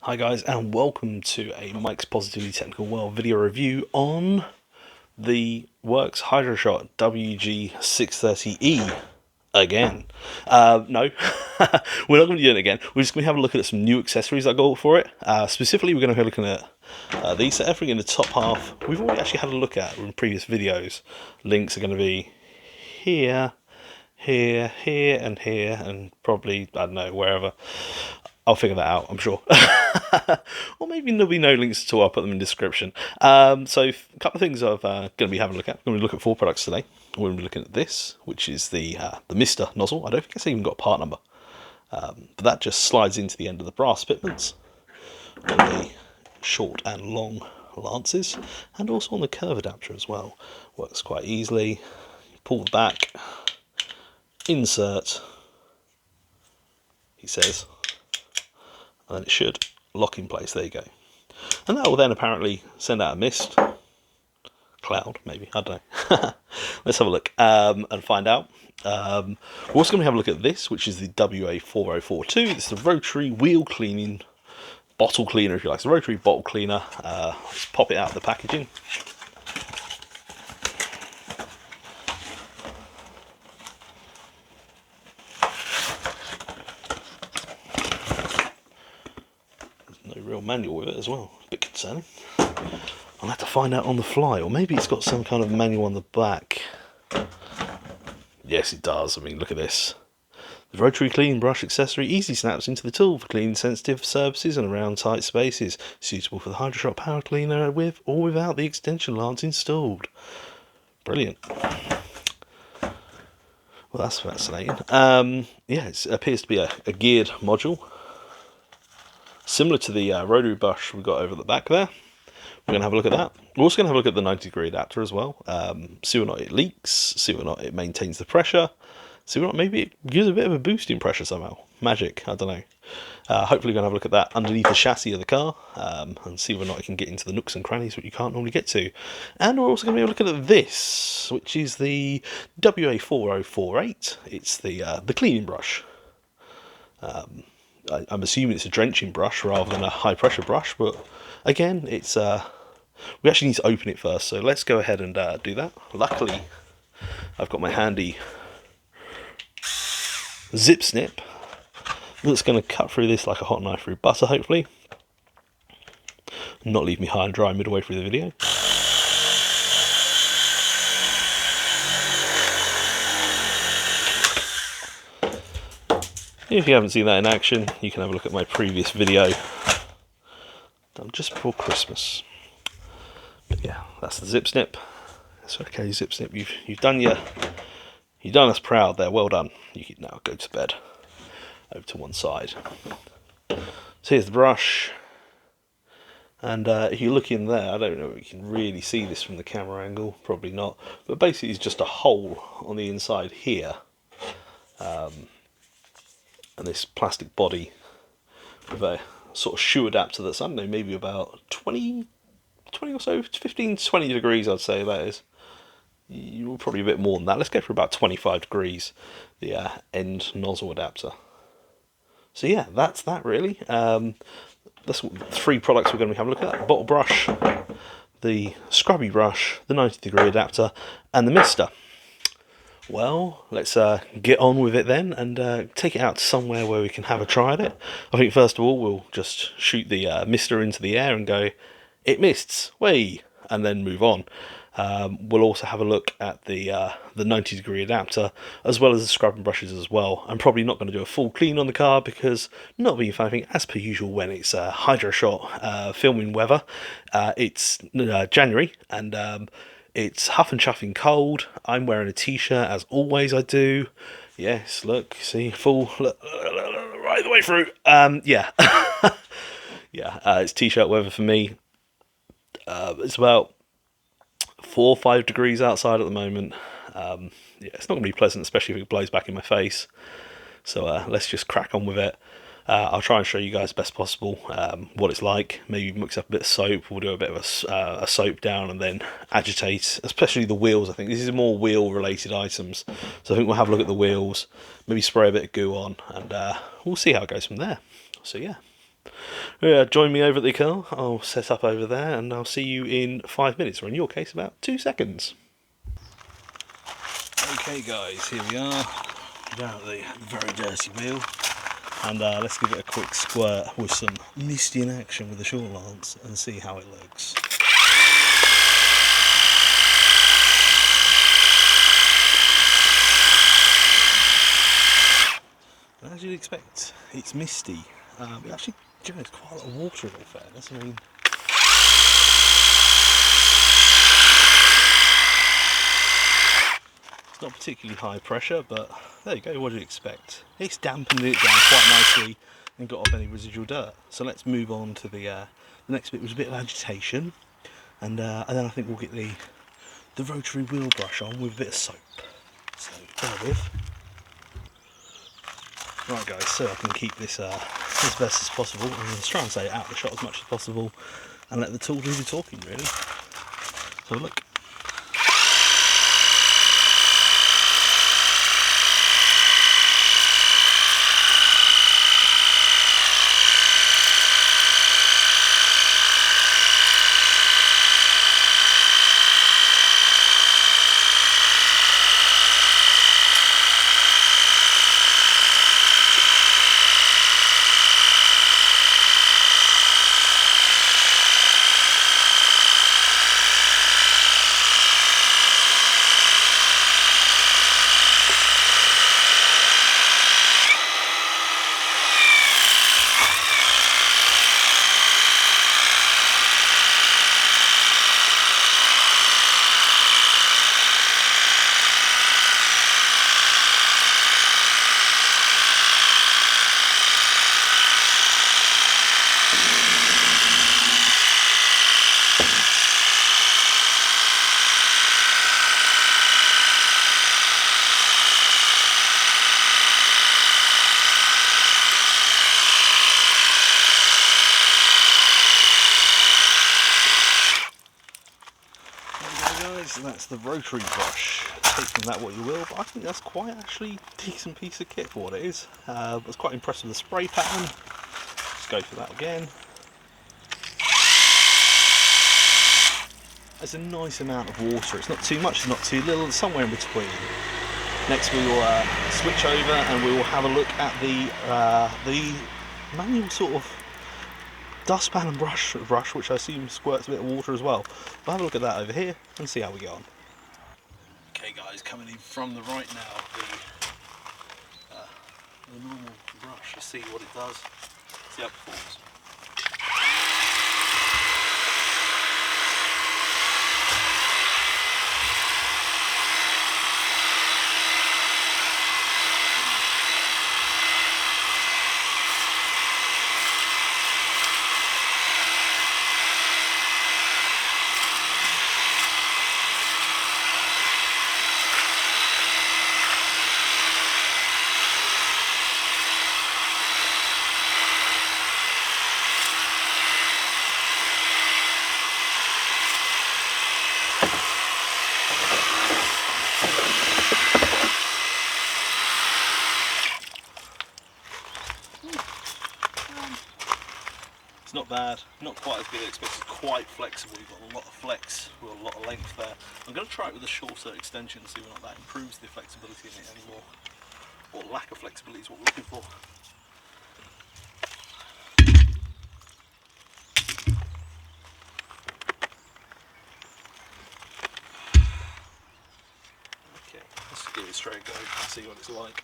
Hi guys, and welcome to a Mike's Positively Technical World video review on the worx hydroshot WG630E again. No, we're not going to do it again. We're just going to have a look at some new accessories I got for it. Specifically, we're going to be looking at these. So everything in the top half, we've already actually had a look at in previous videos. Links are going to be here, here, here, and probably, I don't know, wherever. I'll figure that out, I'm sure. Or maybe there'll be no links at all. I'll put them in the description. So a couple of things I'm going to be having a look at. I'm going to look at 4 products today. We're going to be looking at this, which is the Mister nozzle. I don't think it's even got a part number. But that just slides into the end of the brass fitments on the short and long lances, and also on the curve adapter as well. Works quite easily. Pull the back, insert, he says, and then it should lock in place. There you go. And that will then apparently send out a mist cloud, maybe, I don't know. Let's have a look and find out. We're also going to have a look at this, which is the WA4042. It's the Rotary wheel cleaning bottle cleaner, if you like. It's a Rotary bottle cleaner. Let's pop it out of the packaging. No real manual with it as well. A bit concerning. I'll have to find out on the fly, or maybe it's got some kind of manual on the back. Yes, it does. I mean, look at this. The Rotary clean brush accessory easy snaps into the tool for cleaning sensitive surfaces and around tight spaces. Suitable for the hydroshot power cleaner with or without the extension lance installed. Brilliant. Well, that's fascinating. Yeah, it appears to be a geared module, similar to the rotary brush we've got over the back there. We're going to have a look at that. We're also going to have a look at the 90-degree adapter as well. See whether or not it leaks, see whether or not it maintains the pressure, see whether or not maybe it gives a bit of a boost in pressure somehow. Magic, I don't know. Hopefully we're going to have a look at that underneath the chassis of the car and see whether or not it can get into the nooks and crannies which you can't normally get to. And we're also going to be looking at this, which is the WA4048. It's the cleaning brush. I'm assuming it's a drenching brush rather than a high pressure brush, but again, it's we actually need to open it first, so let's go ahead and do that. Luckily, I've got my handy zip snip that's going to cut through this like a hot knife through butter, hopefully. Not leave me high and dry midway through the video. If you haven't seen that in action, you can have a look at my previous video done just before Christmas. But yeah, that's the zip snip. It's okay, zip snip. You've done us proud there. Well done. You can now go to bed. Over to one side. So here's the brush, and if you look in there, I don't know if you can really see this from the camera angle. Probably not. But basically, it's just a hole on the inside here. And this plastic body with a sort of shoe adapter that's, I don't know, maybe about 20 or so, 15 to 20 degrees, I'd say that is. You're probably a bit more than that. Let's go for about 25 degrees, the end nozzle adapter. So yeah, that's that really. That's 3 products we're going to be having a look at. The bottle brush, the scrubby brush, the 90-degree adapter, and the mister. Well, let's get on with it then and take it out to somewhere where we can have a try at it. I think first of all we'll just shoot the mister into the air and go, it mists, way, and then move on. We'll also have a look at the 90-degree adapter as well as the scrubbing brushes as well. I'm probably not going to do a full clean on the car because not being funny, as per usual when it's hydroshot filming weather. It's January and it's huff and chuffing cold. I'm wearing a t-shirt as always I do. Yes, look, see, full, look, right the way through. Yeah. Yeah, it's t-shirt weather for me. It's about 4 or 5 degrees outside at the moment. Yeah, it's not going to be pleasant, especially if it blows back in my face. So let's just crack on with it. I'll try and show you guys best possible what it's like. Maybe mix up a bit of soap. We'll do a bit of a soap down and then agitate, especially the wheels. I think this is more wheel related items. So I think we'll have a look at the wheels, maybe spray a bit of goo on, and we'll see how it goes from there. So yeah, Yeah, join me over at the car. I'll set up over there and I'll see you in 5 minutes, or in your case, about 2 seconds. Okay guys, here we are, down at the very dirty wheel, and let's give it a quick squirt with some misty in action with the short lance and see how it looks. And as you'd expect, it's misty. It actually generates quite a lot of water in all fairness. I mean, it's not particularly high pressure, but there you go, what do you expect? It's dampened it down quite nicely and got off any residual dirt. So let's move on to the next bit, was a bit of agitation, and then I think we'll get the rotary wheel brush on with a bit of soap. So bear with. Right guys, so I can keep this as best as possible, and let's try and stay out of the shot as much as possible and let the tool do the talking really. So look. So that's the rotary brush. Take from that what you will, but I think that's quite actually a decent piece of kit for what it is. I was quite impressed with the spray pattern. Let's go for that again. There's a nice amount of water. It's not too much, it's not too little, it's somewhere in between. Next we will switch over and we will have a look at the manual sort of dustpan and brush, which I assume squirts a bit of water as well. We'll have a look at that over here and see how we get on. Okay guys, coming in from the right now, the normal brush, you see what it does, see how it performs. Not bad, not quite as good as expected, quite flexible. You've got a lot of flex with a lot of length there. I'm going to try it with a shorter extension, see whether or not that improves the flexibility in it anymore, or lack of flexibility is what we're looking for. Okay, let's give it a straight go and see what it's like.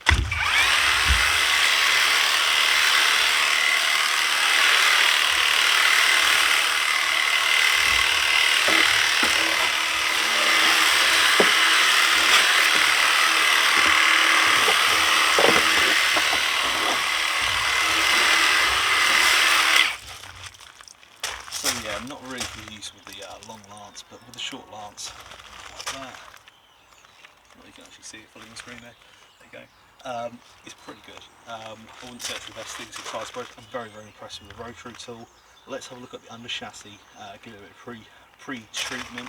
Yeah, not really for use with the long lance, but with the short lance, like that. Well, you can actually see it fully on the screen there. There you go. It's pretty good. I wouldn't say it's the best thing since I suppose. I'm very, very impressed with the rotary tool. Let's have a look at the under chassis, give it a bit of pre-treatment,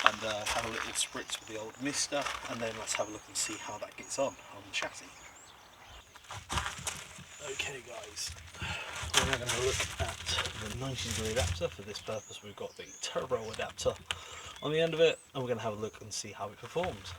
and have a little spritz with the old mister, and then let's have a look and see how that gets on the chassis. Okay guys, we're now going to look at the 90-degree adapter. For this purpose we've got the turbo adapter on the end of it, and we're going to have a look and see how it performs.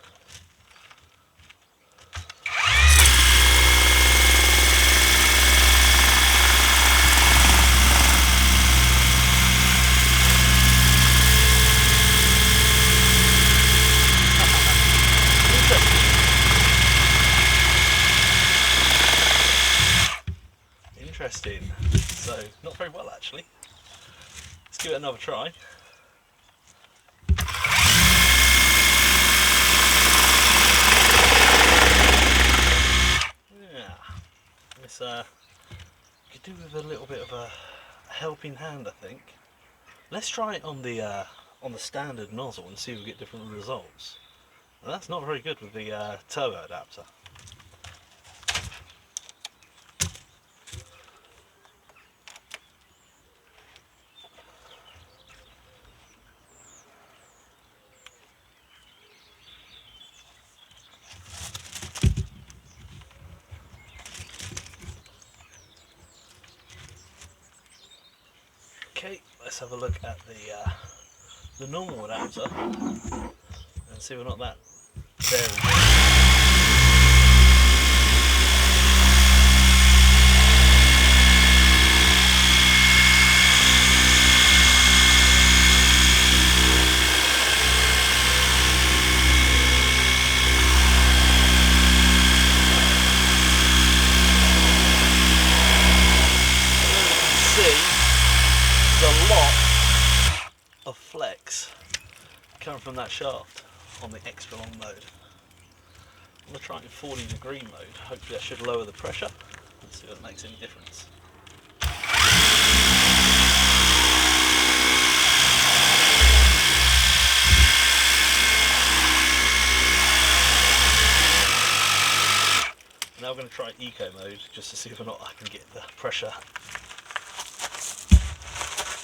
Interesting. So, not very well actually. Let's give it another try. Yeah, this could do with a little bit of a helping hand, I think. Let's try it on the standard nozzle and see if we get different results. And that's not very good with the turbo adapter. Okay, let's have a look at the normal adapter and see whether or not that varies. There's a lot of flex coming from that shaft on the extra long mode. I'm going to try it in 40-degree mode. Hopefully that should lower the pressure and see if it makes any difference. Now we're going to try eco mode just to see if or not I can get the pressure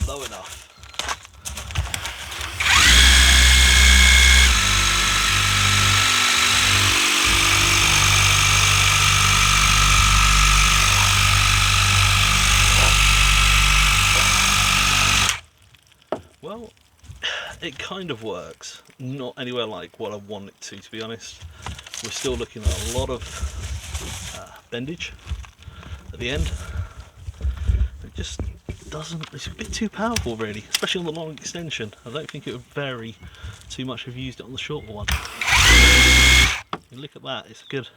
low enough. Well, it kind of works. Not anywhere like what I want it to be honest. We're still looking at a lot of bendage at the end. It just doesn't, it's a bit too powerful really, especially on the long extension. I don't think it would vary too much if you used it on the shorter one. And look at that, it's a good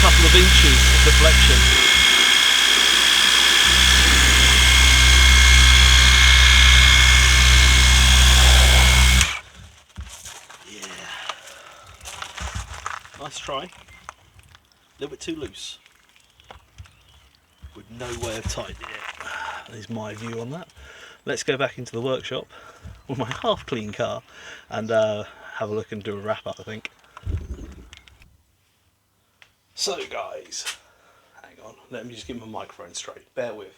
couple of inches of deflection. Yeah. Nice try. A little bit too loose, with no way of tightening it. That is my view on that. Let's go back into the workshop with my half clean car and have a look and do a wrap up, I think. So guys, hang on, let me just get my microphone straight, bear with.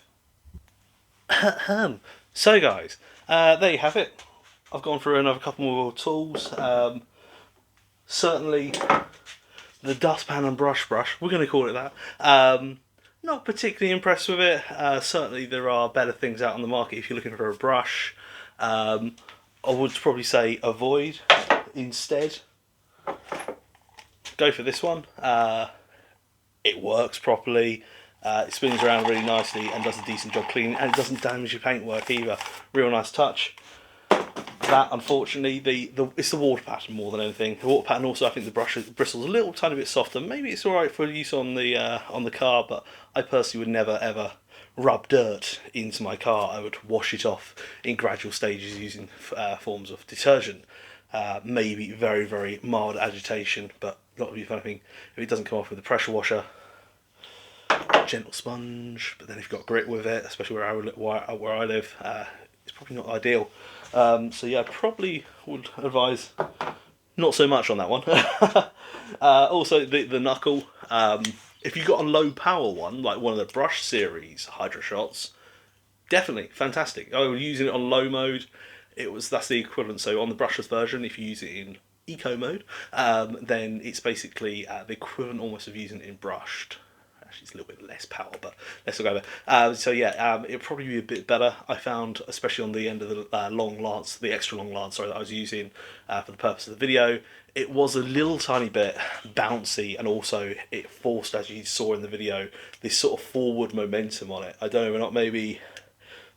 So guys, there you have it. I've gone through another couple more tools. Certainly the dustpan and brush, we're going to call it that. Not particularly impressed with it. Certainly there are better things out on the market if you're looking for a brush. I would probably say avoid instead. Go for this one. It works properly. It spins around really nicely and does a decent job cleaning, and it doesn't damage your paintwork either. Real nice touch. That, unfortunately, it's the water pattern more than anything. The water pattern also, I think the bristle's a little tiny bit softer. Maybe it's alright for use on the car, but I personally would never ever rub dirt into my car. I would wash it off in gradual stages using forms of detergent. Maybe very, very mild agitation, but not really fun thing. If it doesn't come off with a pressure washer, gentle sponge. But then if you've got grit with it, especially where I live, it's probably not ideal. So yeah, I probably would advise not so much on that one. Also the knuckle, if you've got a low power one, like one of the brush series hydroshots, definitely fantastic. I was using it on low mode. That's the equivalent. So on the brushless version, if you use it in eco mode, then it's basically the equivalent almost of using it in brushed. actually it's a little bit less power, but let's not go there. So yeah, it'll probably be a bit better. I found, especially on the end of the long lance, the extra long lance, sorry, that I was using for the purpose of the video, it was a little tiny bit bouncy, and also it forced, as you saw in the video, this sort of forward momentum on it. I don't know, not maybe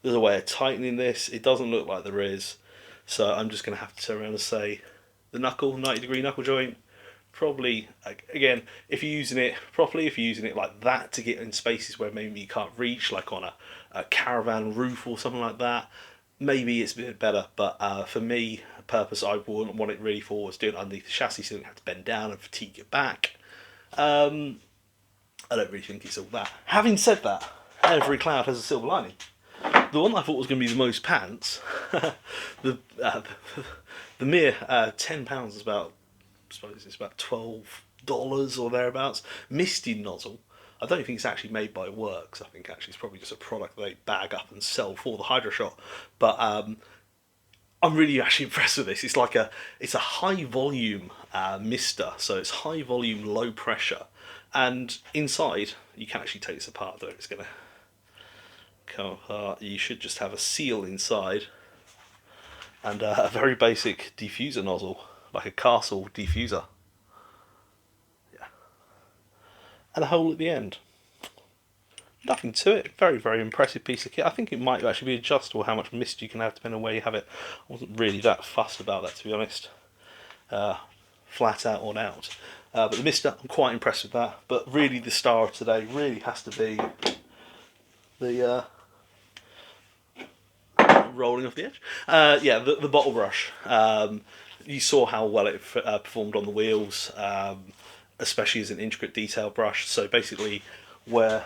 there's a way of tightening this. It doesn't look like there is, so I'm just going to have to turn around and say the knuckle, 90-degree knuckle joint. Probably, again, if you're using it properly, if you're using it like that to get in spaces where maybe you can't reach, like on a caravan roof or something like that, maybe it's a bit better. But for me, purpose, I wouldn't want it really forwards, doing it underneath the chassis so you don't have to bend down and fatigue your back. I don't really think it's all that. Having said that, every cloud has a silver lining. The one I thought was going to be the most pants, the mere £10 is about, I suppose it's about $12 or thereabouts. Misty nozzle. I don't think it's actually made by Worx. I think actually it's probably just a product they bag up and sell for the hydroshot. But I'm really actually impressed with this. It's like it's a high volume mister, so it's high volume, low pressure, and inside you can actually take this apart. Though it's gonna come apart. You should just have a seal inside and a very basic diffuser nozzle, like a castle diffuser. Yeah. And a hole at the end. Nothing to it. Very, very impressive piece of kit. I think it might actually be adjustable how much mist you can have depending on where you have it. I wasn't really that fussed about that, to be honest. Flat out on out. But the mister, I'm quite impressed with that. But really the star of today really has to be the rolling off the edge. Yeah, the bottle brush. You saw how well it performed on the wheels, especially as an intricate detail brush. So basically, where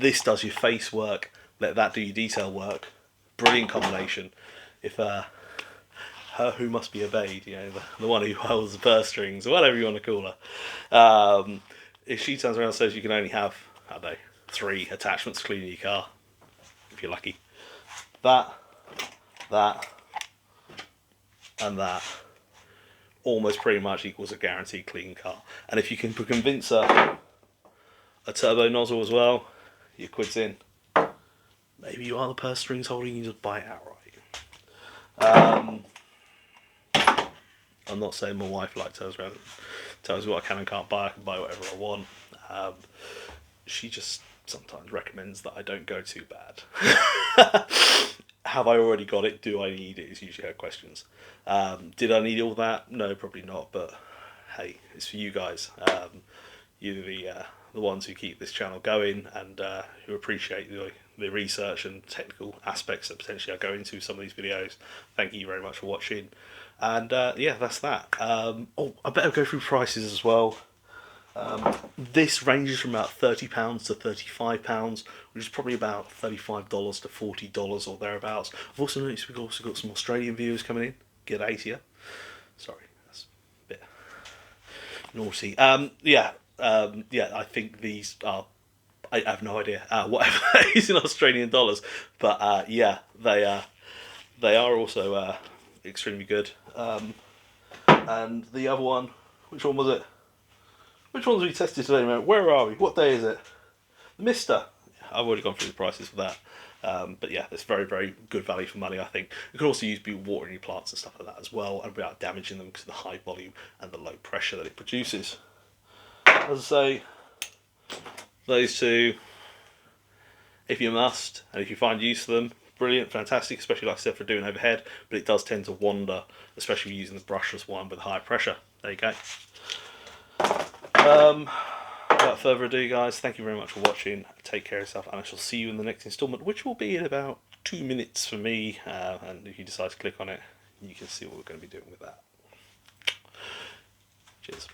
this does your face work, let that do your detail work. Brilliant combination. If her who must be obeyed, you know, the one who holds the purse strings, or whatever you want to call her, if she turns around and says you can only have, I don't know, 3 attachments to clean your car, if you're lucky. That, and that almost pretty much equals a guaranteed clean car. And if you can convince her a turbo nozzle as well, your quid's in. Maybe you are the purse strings holder, you just buy it outright. I'm not saying my wife like turns around and tells me what I can and can't buy. I can buy whatever I want. She just sometimes recommends that I don't go too bad. Have I already got it? Do I need it? Is usually her questions. Did I need all that? No, probably not. But hey, it's for you guys. You're the ones who keep this channel going and who appreciate the research and technical aspects that potentially I go into some of these videos. Thank you very much for watching. And yeah, that's that. Oh, I better go through prices as well. This ranges from about £30 to £35, which is probably about $35 to $40 or thereabouts. I've also noticed we've also got some Australian viewers coming in. G'day to you. Sorry, that's a bit naughty. Yeah, I think these are, I have no idea whatever that is in Australian dollars, but yeah, they are also extremely good. And the other one, which one was it? Which ones have we tested today, mate? Where are we? What day is it? The Mister. I've already gone through the prices for that. But yeah, it's very, very good value for money, I think. You can also use watering your plants and stuff like that as well, and without damaging them because of the high volume and the low pressure that it produces. As I say, those two, if you must, and if you find use for them, brilliant, fantastic, especially like I said for doing overhead, but it does tend to wander, especially using the brushless one with high pressure. There you go. Without further ado, guys, thank you very much for watching. Take care of yourself, and I shall see you in the next instalment, which will be in about 2 minutes for me. And if you decide to click on it, you can see what we're going to be doing with that. Cheers.